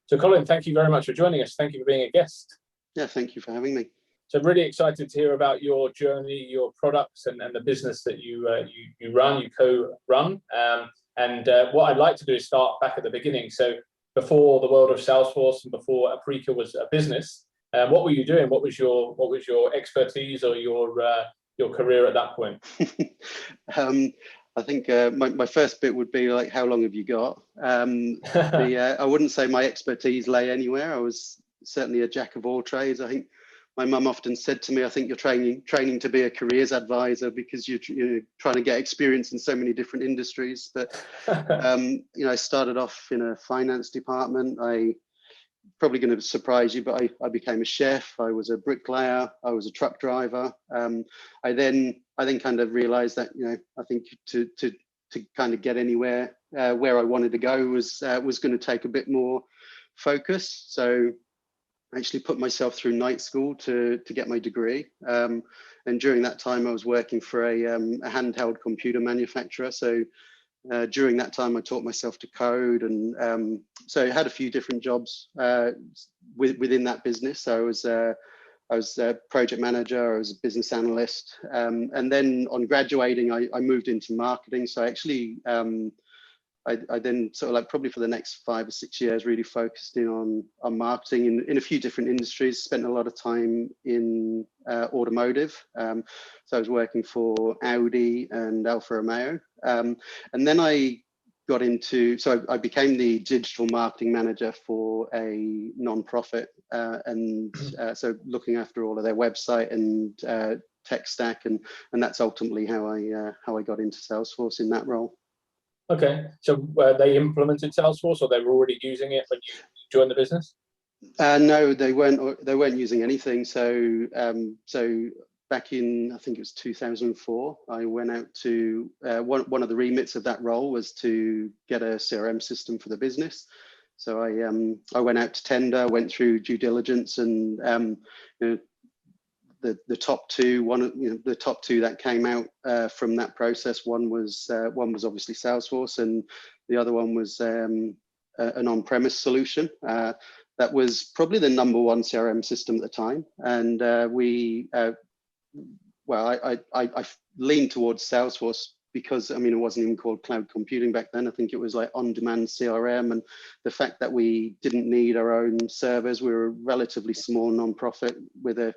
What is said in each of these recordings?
So Colin, thank you very much for joining us. Thank you for being a guest. Yeah, thank you for having me. So I'm really excited to hear about your journey, your products, and the business that you co-run. What I'd like to do is start back at the beginning. So before the world of Salesforce and before Aprika was a business, what were you doing? What was your expertise or your career at that point? I think my first bit would be like, how long have you got? I wouldn't say my expertise lay anywhere. I was certainly a jack of all trades. I think my mum often said to me, I think you're training to be a careers advisor because you're trying to get experience in so many different industries. But I started off in a finance department. Probably going to surprise you, but I became a chef. I was a bricklayer. I was a truck driver. I then kind of realized that I think to kind of get anywhere where I wanted to go was going to take a bit more focus. So I actually put myself through night school to get my degree. And during that time, I was working for a handheld computer manufacturer. So during that time, I taught myself to code, and so I had a few different jobs within that business. So I was a project manager, I was a business analyst, and then on graduating, I moved into marketing. So actually, I then sort of like probably for the next 5 or 6 years really focused in on marketing in a few different industries. Spent a lot of time in automotive. So I was working for Audi and Alfa Romeo, and then I got into, so I became the digital marketing manager for a non-profit, so looking after all of their website and tech stack, and that's ultimately how I got into Salesforce in that role. Okay, so they implemented Salesforce, or they were already using it when you joined the business? No, they weren't using anything. So back in, I think it was 2004, I went out to one of the remits of that role was to get a CRM system for the business. So I went out to tender, went through due diligence, and the top two, the top two that came out from that process, one was obviously Salesforce, and the other one was an on-premise solution. That was probably the #1 CRM system at the time, and I leaned towards Salesforce because it wasn't even called cloud computing back then. I think it was like on-demand CRM, and the fact that we didn't need our own servers. We were a relatively small non-profit with a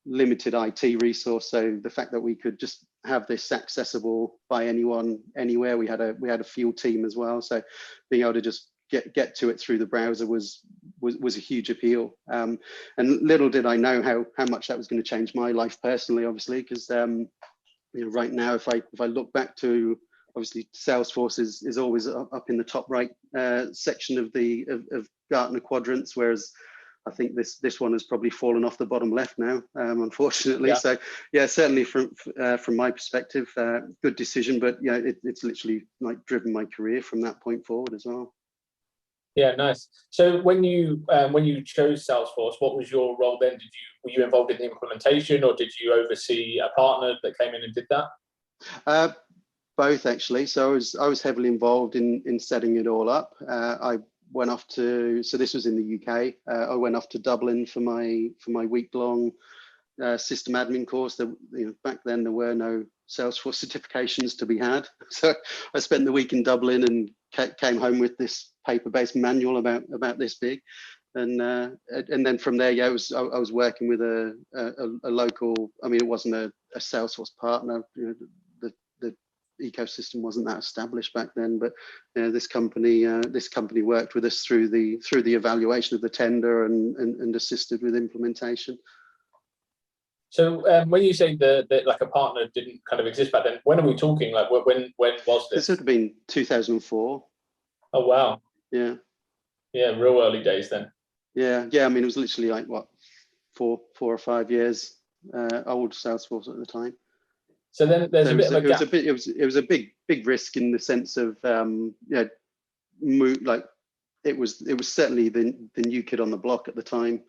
limited IT resource, so the fact that we could just have this accessible by anyone anywhere. We had a field team as well, so being able to just get to it through the browser was a huge appeal. And little did I know how much that was going to change my life personally, obviously, because right now, if I look back to, obviously Salesforce is always up in the top right section of Gartner quadrants, whereas I think this one has probably fallen off the bottom left now, unfortunately. Yeah. So yeah, certainly from my perspective, good decision. But yeah, it's literally like driven my career from that point forward as well. Yeah, nice. So when you chose Salesforce, what was your role then? Were you involved in the implementation, or did you oversee a partner that came in and did that? Both actually. So I was heavily involved in setting it all up. I went off to, so this was in the UK. I went off to Dublin for my week-long system admin course. That back then there were no Salesforce certifications to be had, so I spent the week in Dublin and came home with this paper-based manual about this big, and then from there, yeah, I was working with a local. It wasn't a Salesforce partner. The ecosystem wasn't that established back then, but this company worked with us through the evaluation of the tender and assisted with implementation. So when you say that like a partner didn't kind of exist back then, when are we talking? Like when was this? This would have been 2004. Oh wow. Yeah. Yeah, real early days then. Yeah. It was literally like what, 4 or 5 years old Salesforce at the time. So then there's a bit of a gap. It was a big risk in the sense of like it was certainly the new kid on the block at the time.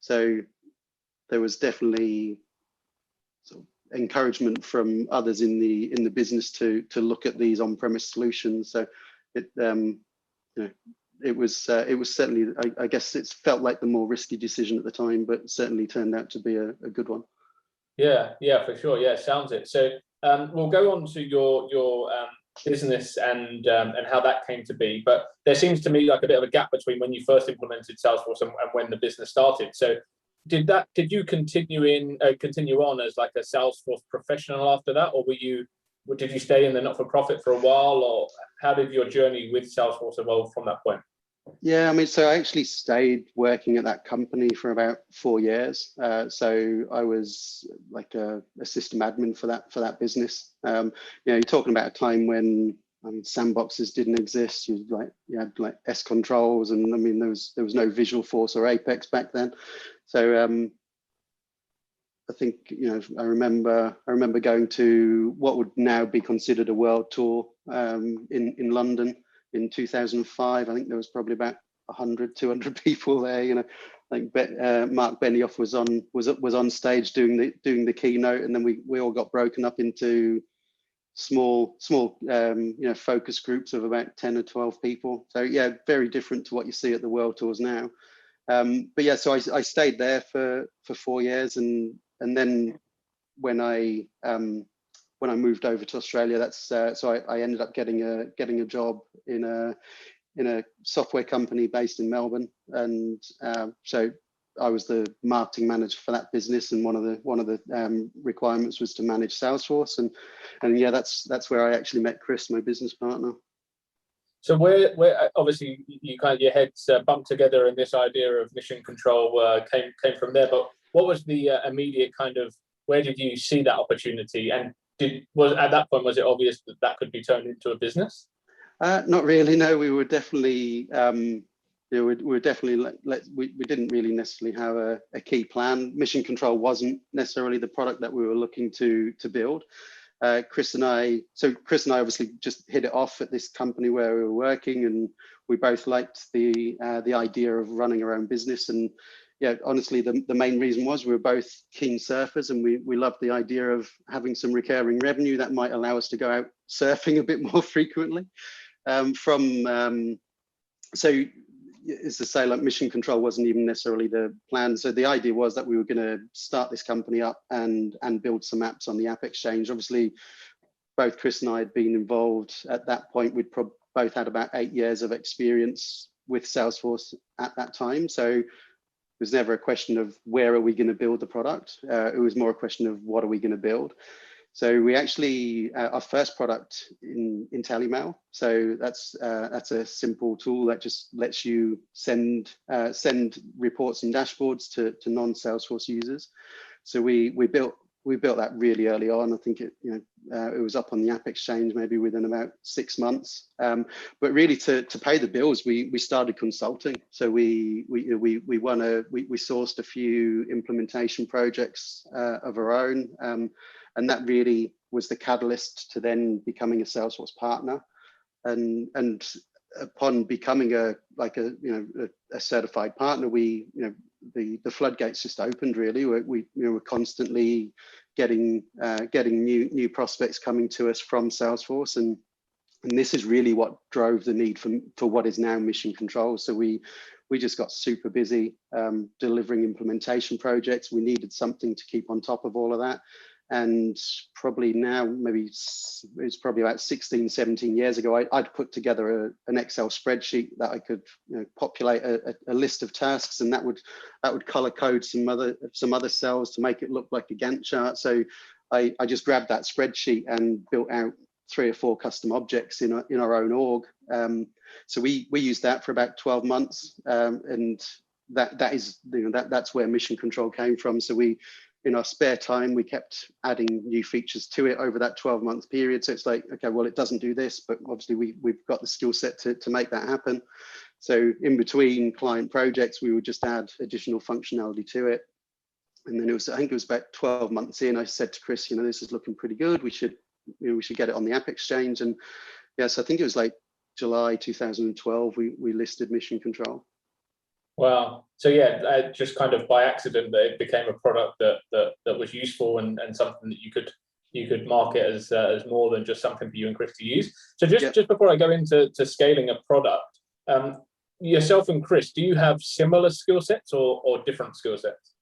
So there was definitely sort of encouragement from others in the business to look at these on-premise solutions. So it it was certainly, I guess it's felt like the more risky decision at the time, but certainly turned out to be a good one. Yeah, for sure. Yeah, sounds it. So we'll go on to your business and how that came to be. But there seems to me like a bit of a gap between when you first implemented Salesforce and when the business started. So did you continue on as like a Salesforce professional after that, or did you stay in the not-for-profit for a while, or how did your journey with Salesforce evolve from that point? Yeah, I mean, so I actually stayed working at that company for about 4 years. So I was like a system admin for that business. You're talking about a time when, I mean, sandboxes didn't exist. You had like S controls, and I mean there was no Visualforce or Apex back then. So I think I remember going to what would now be considered a world tour in London in 2005. I think there was probably about 100, 200 people there. I think Mark Benioff was on stage doing the keynote, and then we all got broken up into small focus groups of about 10 or 12 people. So yeah, very different to what you see at the world tours now. But yeah, so I stayed there for 4 years, and then when I moved over to Australia, so I ended up getting a job in a software company based in Melbourne, and so I was the marketing manager for that business, and one of the requirements was to manage Salesforce, and yeah, that's where I actually met Chris, my business partner. So where obviously your heads bumped together, and this idea of mission control came from there. But what was the immediate kind of, where did you see that opportunity, and at that point was it obvious that could be turned into a business? Not really. No, we were definitely we didn't really necessarily have a key plan. Mission control wasn't necessarily the product that we were looking to build. Chris and I obviously just hit it off at this company where we were working, and we both liked the idea of running our own business. And yeah, honestly, the main reason was we were both keen surfers, and we loved the idea of having some recurring revenue that might allow us to go out surfing a bit more frequently. So as to say, like, mission control wasn't even necessarily the plan. So the idea was that we were going to start this company up and build some apps on the AppExchange. Obviously, both Chris and I had been involved at that point. We'd both had about 8 years of experience with Salesforce at that time. So it was never a question of where are we going to build the product. It was more a question of what are we going to build. So we actually, our first product in Telemail. So that's a simple tool that just lets you send reports and dashboards to non-Salesforce users. So we built that really early on. I think it was up on the AppExchange maybe within about 6 months. But really to pay the bills, we started consulting. So we sourced a few implementation projects of our own. And that really was the catalyst to then becoming a Salesforce partner. And upon becoming a certified partner, the floodgates just opened. Really, we were constantly getting new prospects coming to us from Salesforce, and this is really what drove the need for what is now mission control. So we just got super busy delivering implementation projects. We needed something to keep on top of all of that. And probably now, maybe it's probably about 16, 17 years ago, I'd put together an Excel spreadsheet that I could populate a list of tasks, and that would color code some other cells to make it look like a Gantt chart. So I just grabbed that spreadsheet and built out 3 or 4 custom objects in our own org. So we used that for about 12 months, and that's where mission control came from. So in our spare time, we kept adding new features to it over that 12-month period. So it's like, okay, well, it doesn't do this, but obviously we've got the skill set to make that happen. So in between client projects, we would just add additional functionality to it. And then I think it was about 12 months in, I said to Chris, this is looking pretty good. We should get it on the AppExchange. And yes, I think it was like July 2012, we listed mission control. Wow. So yeah, just kind of by accident, that it became a product that was useful and something that you could market as more than just something for you and Chris to use. So just before I go into scaling a product, yourself and Chris, do you have similar skill sets or different skill sets?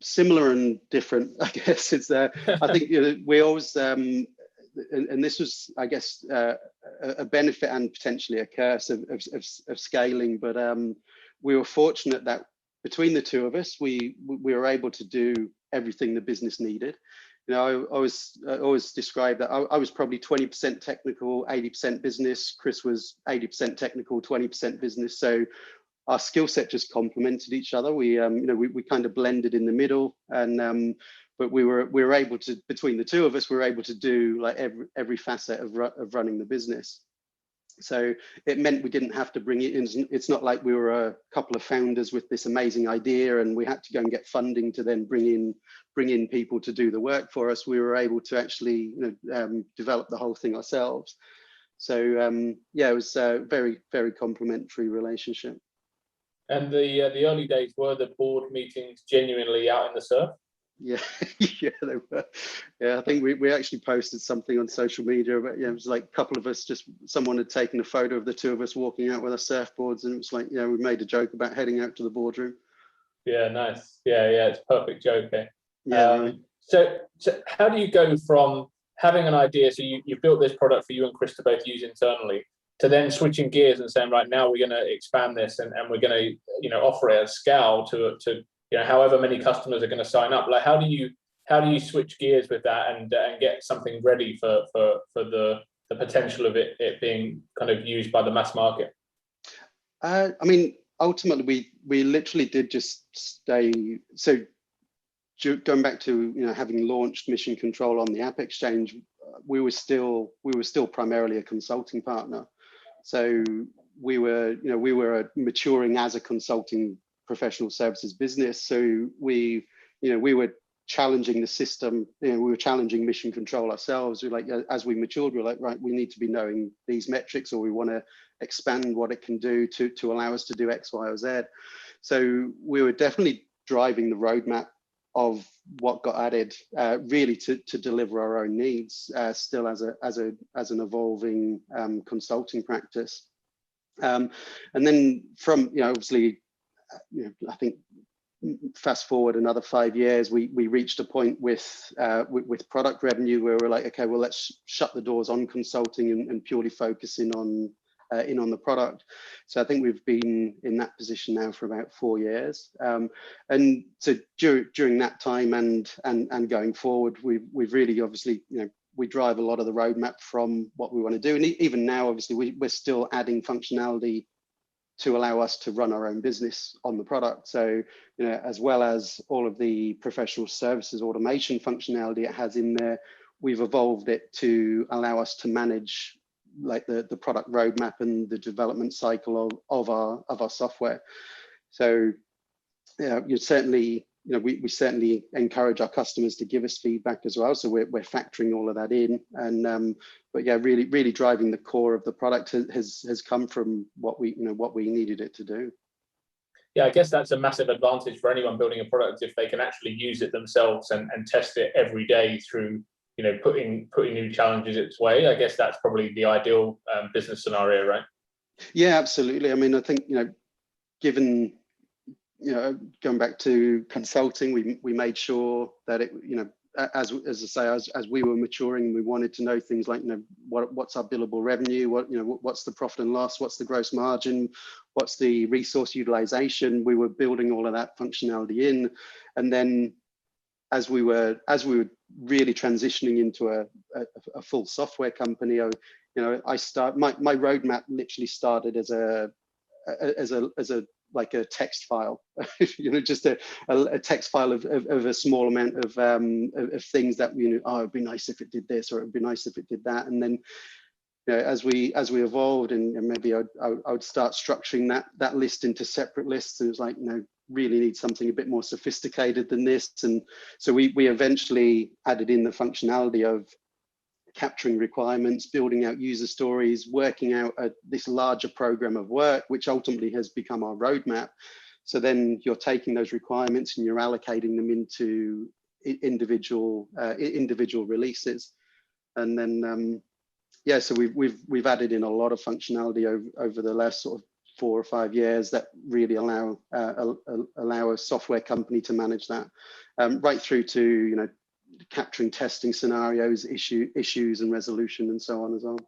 Similar and different, I guess. It's I think we always and this was, I guess, a benefit and potentially a curse of scaling, but we were fortunate that between the two of us, we were able to do everything the business needed. You know, I always describe that I was probably 20% technical, 80% business. Chris was 80% technical, 20% business. So our skill set just complemented each other. We kind of blended in the middle, and but we were able to, between the two of us, we were able to do like every facet of running the business. So it meant we didn't have to bring it in. It's not like we were a couple of founders with this amazing idea and we had to go and get funding to then bring in people to do the work for us. We were able to actually develop the whole thing ourselves. So yeah, it was a very, very complementary relationship. And the early days, were the board meetings genuinely out in the surf? Yeah, yeah, they were. Yeah, I think we actually posted something on social media, but yeah, it was like a couple of us, just someone had taken a photo of the two of us walking out with our surfboards, and it was like, we made a joke about heading out to the boardroom. Yeah, nice. Yeah, it's a perfect joke. Eh? Yeah. Right. So how do you go from having an idea, so you built this product for you and Chris to both use internally, to then switching gears and saying, right, now we're going to expand this and we're going to offer it at scale to however many customers are going to sign up? Like, how do you switch gears with that and get something ready for the potential of it being kind of used by the mass market? I mean, ultimately, we literally did just stay. So going back to having launched Mission Control on the AppExchange, we were still primarily a consulting partner. So we were maturing as a consulting professional services business. So we were challenging the system. We were challenging Mission Control ourselves. We're like, as we matured, we're like, right, we need to be knowing these metrics, or we want to expand what it can do to allow us to do X, Y, or Z. So we were definitely driving the roadmap of what got added, really to deliver our own needs, still as an evolving consulting practice. And then from obviously, I think fast forward another 5 years, we reached a point with product revenue where we're like, okay, well, let's shut the doors on consulting and purely focus in on the product. So I think we've been in that position now for about 4 years. And so during that time and going forward, we've really obviously, we drive a lot of the roadmap from what we want to do. And even now, obviously, we're still adding functionality to allow us to run our own business on the product. So, as well as all of the professional services automation functionality it has in there, we've evolved it to allow us to manage like the product roadmap and the development cycle of our software. So you certainly, we certainly encourage our customers to give us feedback as well. So we're factoring all of that in, and but yeah, really driving the core of the product has come from what we needed it to do. Yeah, I guess that's a massive advantage for anyone building a product if they can actually use it themselves and test it every day through putting new challenges its way. I guess that's probably the ideal business scenario, right? Yeah, absolutely. I mean, I think given going back to consulting, we made sure that it as I say, as we were maturing, we wanted to know things like what's our billable revenue, what's the profit and loss, what's the gross margin, what's the resource utilization. We were building all of that functionality in, and then as we were really transitioning into a full software company, my roadmap literally started as a like a text file, just a text file of a small amount of things that oh, it'd be nice if it did this, or it'd be nice if it did that. And then as we evolved, and maybe I would start structuring that list into separate lists. It was like, really need something a bit more sophisticated than this. And so we eventually added in the functionality of capturing requirements, building out user stories, working out this larger program of work, which ultimately has become our roadmap. So then you're taking those requirements and you're allocating them into individual releases. And then yeah, so we've added in a lot of functionality over the last sort of 4 or 5 years that really allow a software company to manage that, right through to capturing testing scenarios, issues and resolution, and so on as well.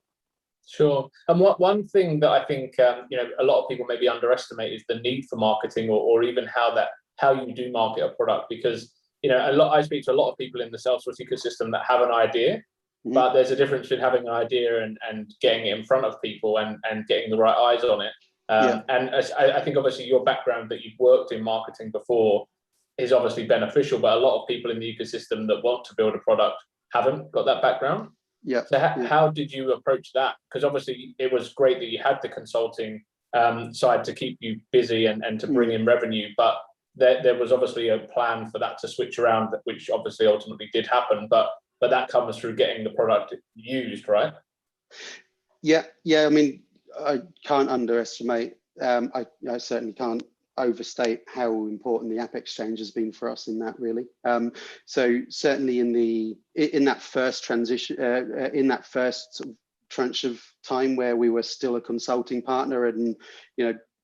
Sure. And one thing that I think a lot of people maybe underestimate is the need for marketing, or even how you do market a product, because I speak to a lot of people in the Salesforce ecosystem that have an idea, but there's a difference between having an idea and getting it in front of people and getting the right eyes on it. And I think obviously your background that you've worked in marketing before is obviously beneficial, but a lot of people in the ecosystem that want to build a product haven't got that background. Yeah. So how did you approach that? Because obviously it was great that you had the consulting side to keep you busy and to bring in revenue, but there was obviously a plan for that to switch around, which obviously ultimately did happen, but that comes through getting the product used, right? Yeah. I mean, I can't underestimate, I certainly can't overstate how important the AppExchange has been for us in that, really. So certainly in that first transition, in that first sort of tranche of time where we were still a consulting partner, and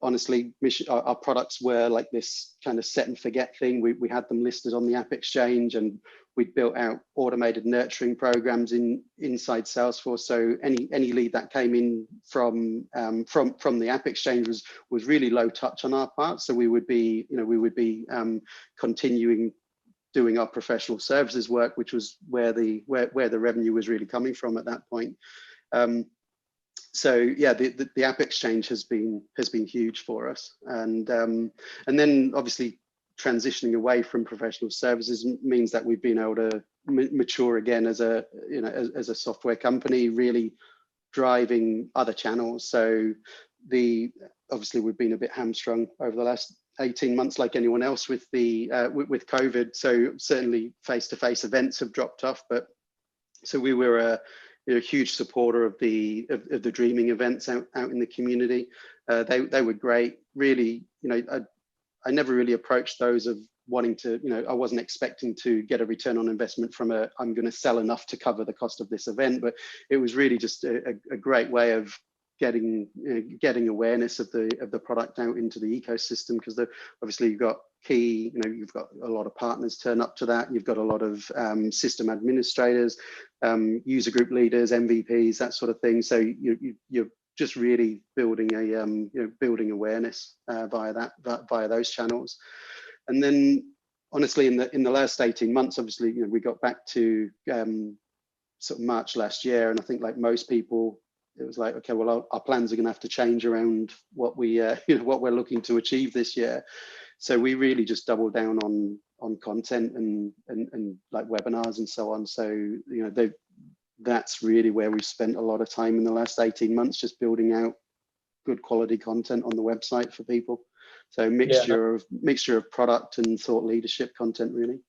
honestly, our products were like this kind of set and forget thing. We had them listed on the AppExchange, and we'd built out automated nurturing programs inside Salesforce. So any lead that came in from the AppExchange was really low touch on our part. So we would be continuing doing our professional services work, which was where the revenue was really coming from at that point. So yeah, the AppExchange has been huge for us, and then obviously transitioning away from professional services means that we've been able to mature again as a software company, really driving other channels. So obviously we've been a bit hamstrung over the last 18 months, like anyone else, with with COVID. So certainly face-to-face events have dropped off, but so we were a huge supporter of the dreaming events out in the community. They were great. Really, I never really approached those of wanting to, I wasn't expecting to get a return on investment from I'm going to sell enough to cover the cost of this event, but it was really just a great way of getting awareness of the product out into the ecosystem, because obviously you've got you've got a lot of partners turn up to that. You've got a lot of system administrators, user group leaders, MVPs, that sort of thing. So you're just really building building awareness via those channels. And then honestly, in the last 18 months, obviously, we got back to sort of March last year, and I think like most people, it was like, okay, well, our plans are going to have to change around what we what we're looking to achieve this year. So we really just doubled down on content and like webinars and so on. So that's really where we've spent a lot of time in the last 18 months, just building out good quality content on the website for people. So mixture of product and thought leadership content, really.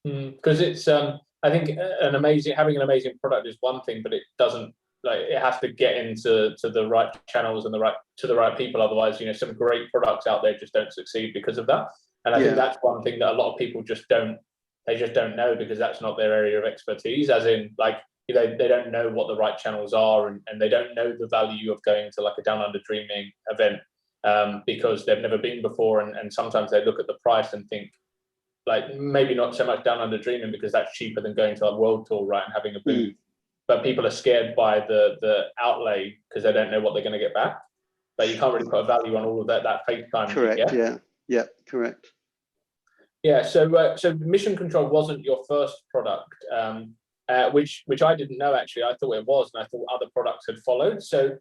Because it's I think having an amazing product is one thing, but it doesn't, it has to get into the right channels and to the right people. Otherwise, some great products out there just don't succeed because of that. And I think that's one thing that a lot of people just don't know, because that's not their area of expertise, as in they don't know what the right channels are, and they don't know the value of going to like a Down Under Dreaming event, because they've never been before, and sometimes they look at the price and think, like, maybe not so much Down Under Dreaming because that's cheaper than going to a world tour, right, and having a booth. But people are scared by the outlay because they don't know what they're going to get back. But you can't really put a value on all of that face time. Correct. Yeah. Correct. Yeah. So Mission Control wasn't your first product, which I didn't know, actually. I thought it was, and I thought other products had followed. So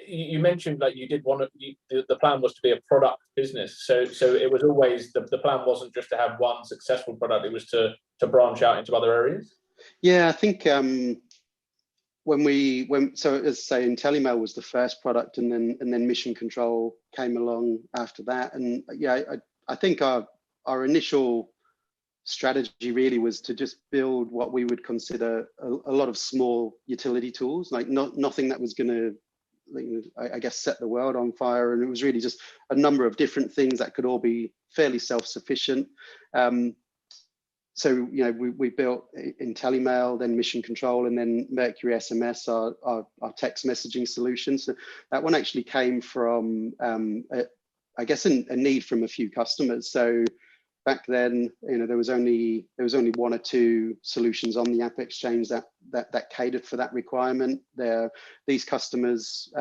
you mentioned like you did the plan was to be a product business. So it was always the plan wasn't just to have one successful product. It was to branch out into other areas. Yeah, I think so as I say, IntelliMail was the first product, and then Mission Control came along after that. And I think our initial strategy really was to just build what we would consider a lot of small utility tools, like nothing that was going to, I guess, set the world on fire. And it was really just a number of different things that could all be fairly self-sufficient. so we built IntelliMail, then Mission Control, and then Mercury SMS, our text messaging solution. So that one actually came from I guess a need from a few customers. So back then, there was only one or two solutions on the AppExchange that catered for that requirement. These customers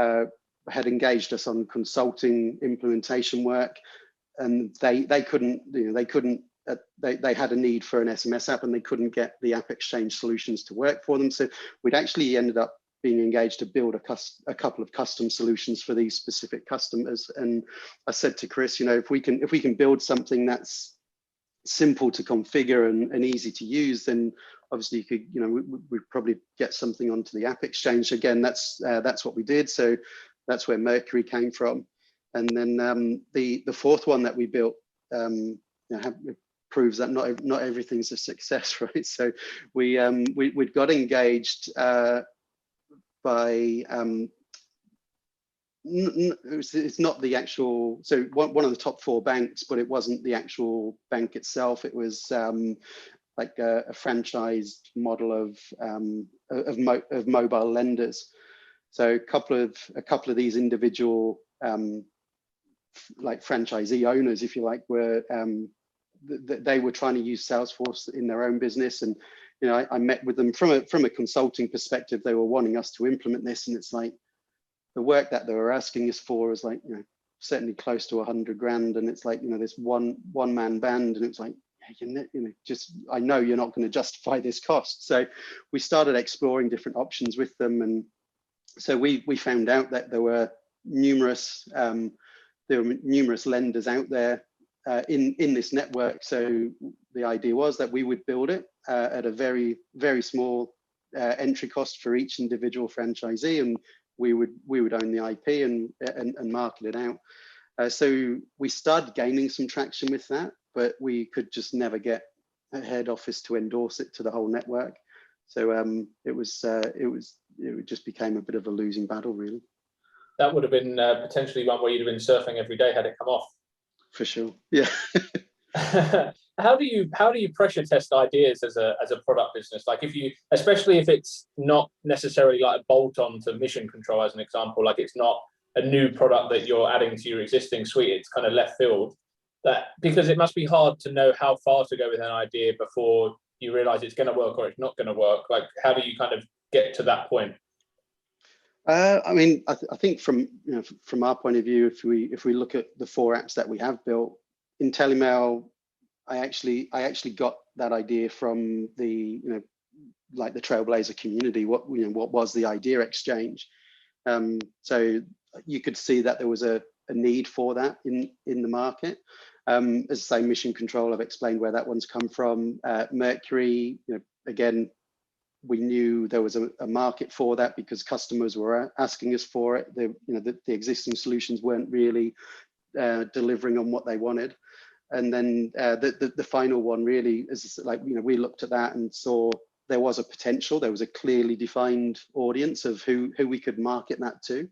had engaged us on consulting implementation work, and they had a need for an SMS app, and they couldn't get the AppExchange solutions to work for them. So we'd actually ended up being engaged to build a couple of custom solutions for these specific customers. And I said to Chris, if we can build something that's simple to configure and easy to use, then obviously you could, we'd probably get something onto the AppExchange. Again, that's what we did. So that's where Mercury came from. And then the fourth one that we built proves that not everything's a success, right? So we'd got engaged by it's not the actual, so one of the top 4 banks, but it wasn't the actual bank itself. It was like a franchised model of mobile lenders. So a couple of these individual like franchisee owners, if you like, were they were trying to use Salesforce in their own business. And I met with them from a consulting perspective. They were wanting us to implement this, and it's like the work that they were asking us for is like certainly close to 100 grand, and it's like this one man band, and it's like just I know you're not going to justify this cost. So we started exploring different options with them, and so we found out that there were numerous lenders out there in this network. So the idea was that we would build it at a very, very small entry cost for each individual franchisee, and we would own the IP and market it out. So we started gaining some traction with that, but we could just never get a head office to endorse it to the whole network. So it just became a bit of a losing battle, really. That would have been potentially one where you'd have been surfing every day had it come off. For sure, yeah. How do you pressure test ideas as a product business? Like especially if it's not necessarily like a bolt on to Mission Control as an example, like it's not a new product that you're adding to your existing suite, it's kind of left field. Because it must be hard to know how far to go with an idea before you realize it's going to work or it's not going to work. Like, how do you kind of get to that point? I mean, I think from our point of view, if we look at the 4 apps that we have built, IntelliMail, I actually got that idea from the like the Trailblazer community. What was the idea exchange? So you could see that there was a need for that in the market. As I say, Mission Control, I've explained where that one's come from. Mercury, again, we knew there was a market for that because customers were asking us for it. The existing solutions weren't really delivering on what they wanted. And then the final one really is like, we looked at that and saw there was a potential. There was a clearly defined audience of who we could market that to.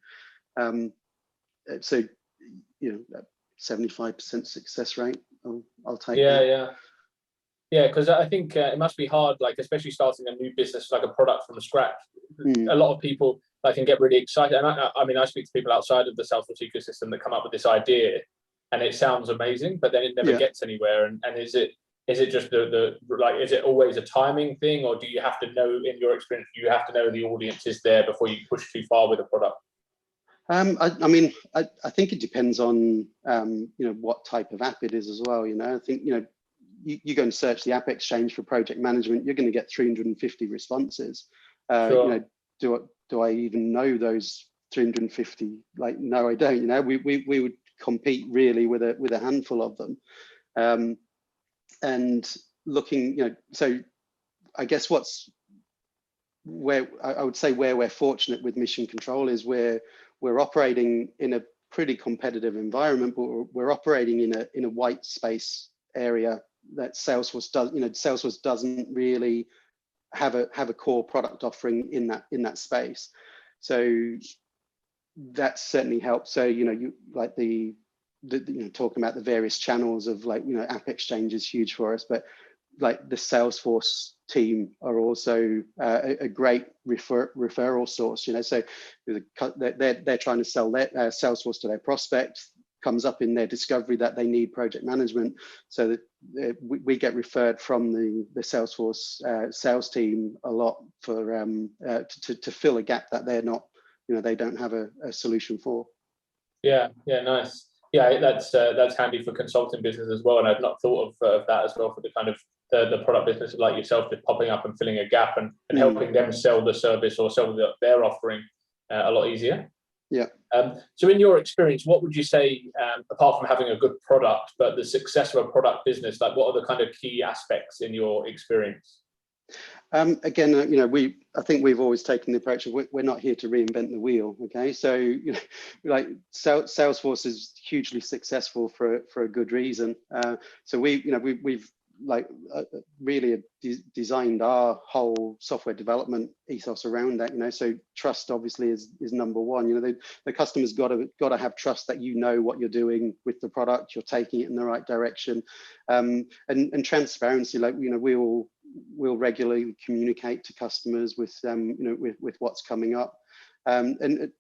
So 75% success rate, I'll take that. Yeah, because I think it must be hard, like especially starting a new business, like a product from scratch. A lot of people can get really excited, and I mean, I speak to people outside of the Salesforce ecosystem that come up with this idea, and it sounds amazing, but then it never gets anywhere. And is it just is it always a timing thing, or do you have to know, in your experience, you have to know the audience is there before you push too far with a product? I mean, I think it depends on what type of app it is as well. I think you go and search the AppExchange for project management, you're going to get 350 responses. Sure. Do I even know those 350? Like, no, I don't. We would compete really with a handful of them. And looking, so I guess where I would say where we're fortunate with Mission Control is we're operating in a pretty competitive environment, but we're operating in a white space area that Salesforce does. Salesforce doesn't really have a core product offering in that space. So that certainly helps. So you like the talking about the various channels of AppExchange is huge for us, but like the Salesforce team are also a great referral source. So they're trying to sell their Salesforce to their prospects. Comes up in their discovery that they need project management, so that we get referred from the Salesforce sales team a lot for to fill a gap that they're not, they don't have a solution for. Yeah, nice. Yeah, that's handy for consulting business as well, and I've not thought of that as well for the kind of the product business like yourself, just popping up and filling a gap and helping them sell the service or sell their offering a lot easier. Yeah. So in your experience, what would you say, apart from having a good product, but the success of a product business, like what are the kind of key aspects in your experience? Again, I think we've always taken the approach of we're not here to reinvent the wheel. Okay, so like Salesforce is hugely successful for a good reason. So we've like really designed our whole software development ethos around that. So trust obviously is number one. The customer's got to have trust that what you're doing with the product, you're taking it in the right direction, and transparency. Like we'll regularly communicate to customers with with what's coming up, and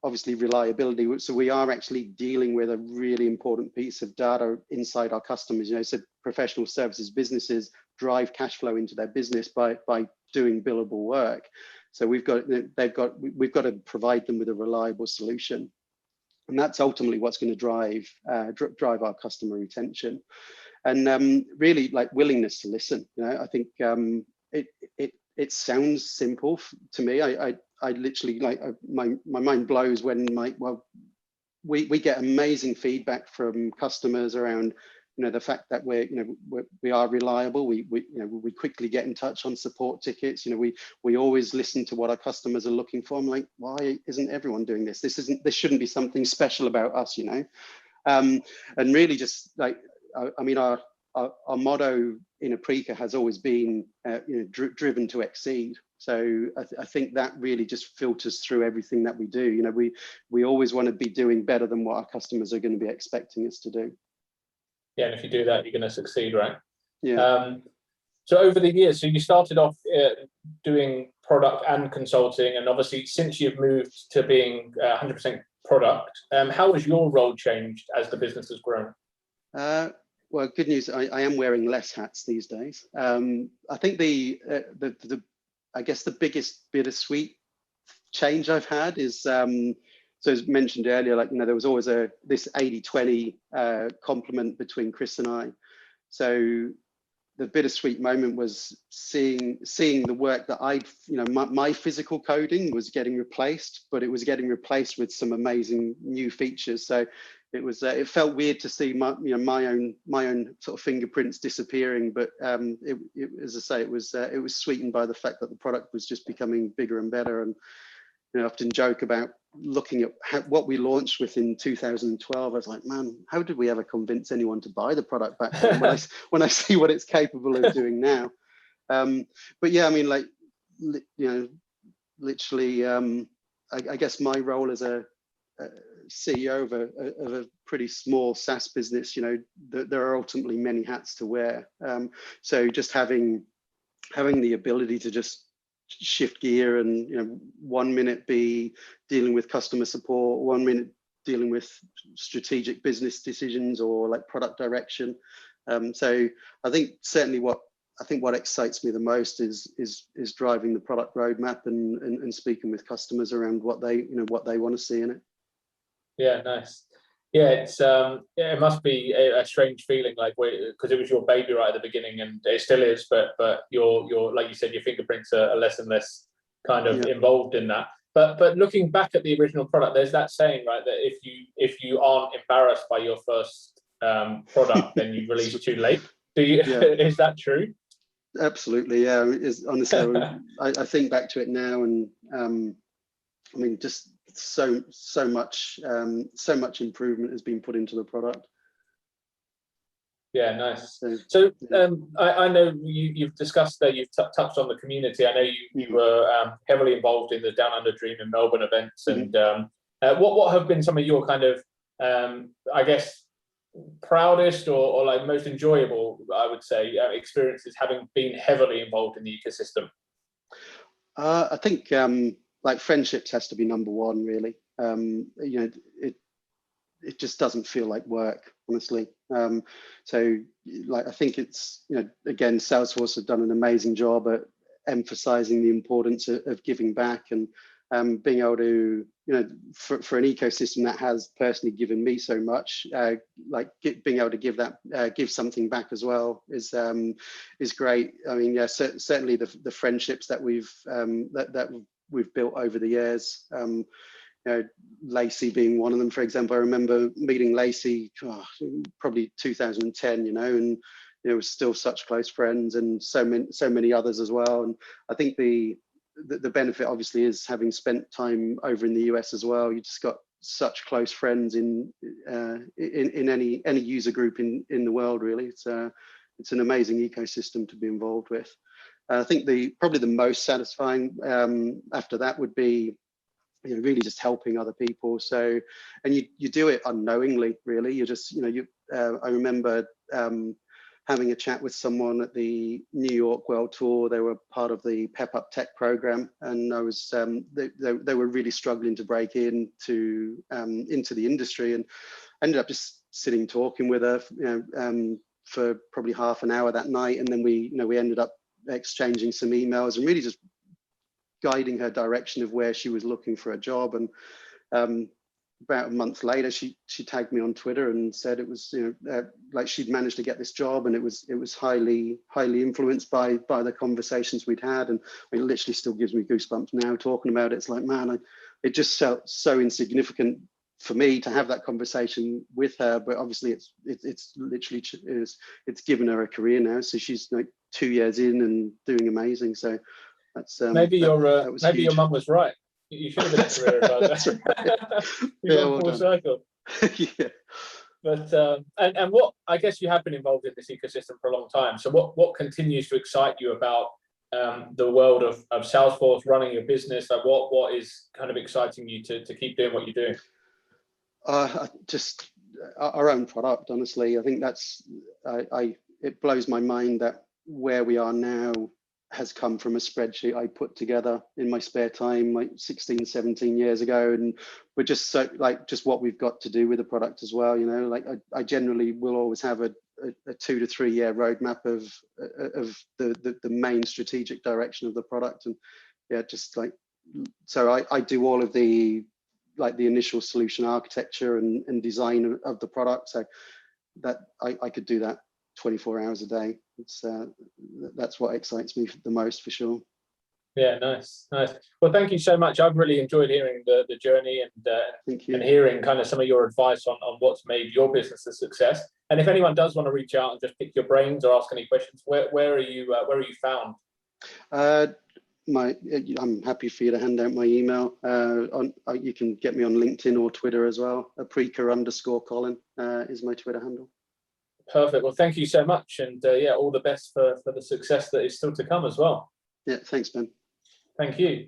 obviously reliability. So we are actually dealing with a really important piece of data inside our customers. So professional services businesses drive cash flow into their business by doing billable work. So we've got to provide them with a reliable solution, and that's ultimately what's going to drive our customer retention. And really, like, willingness to listen. I think it sounds simple to me. I literally, like, my mind blows when we get amazing feedback from customers around the fact that we are reliable. We quickly get in touch on support tickets. We always listen to what our customers are looking for. I'm like, why isn't everyone doing this? This shouldn't be something special about us, and really just like, I mean, our motto in Aprika has always been driven to exceed. So I think that really just filters through everything that we do. We always want to be doing better than what our customers are going to be expecting us to do. Yeah, and if you do that, you're going to succeed, right? Yeah. So over the years, so you started off doing product and consulting, and obviously since you've moved to being 100% product, how has your role changed as the business has grown? Well, good news. I am wearing less hats these days. I think I guess the biggest bittersweet change I've had is, so as mentioned earlier, like, there was always this 80-20 complement between Chris and I. So the bittersweet moment was seeing the work that my physical coding was getting replaced, but it was getting replaced with some amazing new features. So it felt weird to see my own sort of fingerprints disappearing, but as I say, it was sweetened by the fact that the product was just becoming bigger and better. And I often joke about looking at what we launched with in 2012. I was like, man, how did we ever convince anyone to buy the product back then when I see what it's capable of doing now? But yeah, I mean, like, literally, I guess my role as a CEO of a pretty small SaaS business, there are ultimately many hats to wear. So just having the ability to just shift gear and 1 minute be dealing with customer support, 1 minute dealing with strategic business decisions or like product direction. So I think certainly what excites me the most is driving the product roadmap and speaking with customers around what they want to see in it. Yeah, nice. Yeah, it's it must be a strange feeling, like, because it was your baby right at the beginning, and it still is. But your like you said, your fingerprints are less and less kind of involved in that. But looking back at the original product, there's that saying, right, that if you aren't embarrassed by your first product, then you release too late. Do you? Yeah. Is that true? Absolutely, yeah. Honestly, I think back to it now, and I mean, just so much improvement has been put into the product. Yeah, nice. So I know you've discussed that, you've touched on the community. I know you were heavily involved in the Down Under Dream in Melbourne events, and what have been some of your kind of I guess proudest or like most enjoyable, I would say, experiences having been heavily involved in the ecosystem? I think like friendships has to be number one, really. It just doesn't feel like work, honestly. So like I think it's, again, Salesforce have done an amazing job at emphasizing the importance of giving back, and being able to, for an ecosystem that has personally given me so much, being able to give something back as well is great. I mean, yeah, certainly the friendships that we've built over the years. Lacey being one of them, for example. I remember meeting Lacey probably 2010, and we're still such close friends, and so many others as well. And I think the benefit obviously is having spent time over in the US as well. You just got such close friends in any user group in the world, really. It's an amazing ecosystem to be involved with. I think probably the most satisfying after that would be really just helping other people. So, and you do it unknowingly, really. You just, I remember having a chat with someone at the New York World Tour. They were part of the Pep Up Tech program, and I was they were really struggling to break into the industry, and ended up just sitting talking with her, for probably half an hour that night, and then we ended up exchanging some emails and really just guiding her direction of where she was looking for a job. And about a month later, she tagged me on Twitter and said it was, like she'd managed to get this job, and it was highly influenced by the conversations we'd had. And it literally still gives me goosebumps now talking about it. It's like, man, it just felt so insignificant for me to have that conversation with her, but obviously it's literally it's given her a career now. So she's like 2 years in and doing amazing. So that's maybe your mum was right. You should have been a career advisor. Right. You've gone full circle. Yeah. But and what, I guess you have been involved in this ecosystem for a long time. So what continues to excite you about the world of Salesforce, running your business? Like what is kind of exciting you to keep doing what you're doing? Just our own product, honestly. I think it blows my mind that where we are now has come from a spreadsheet I put together in my spare time like 16, 17 years ago. And we're just so just what we've got to do with the product as well. I generally will always have a 2 to 3 year roadmap of the main strategic direction of the product. And yeah, just so I do all of the initial solution architecture and design of the product. So that I could do that 24 hours a day. That's what excites me the most, for sure. Yeah, nice. Well, thank you so much. I've really enjoyed hearing the journey and hearing kind of some of your advice on what's made your business a success. And if anyone does want to reach out and just pick your brains or ask any questions, where are you found? I'm happy for you to hand out my email. You can get me on LinkedIn or Twitter as well. Aprika_Colin is my Twitter handle. Perfect. Well, thank you so much, and all the best for the success that is still to come as well. Yeah, thanks, Ben. Thank you.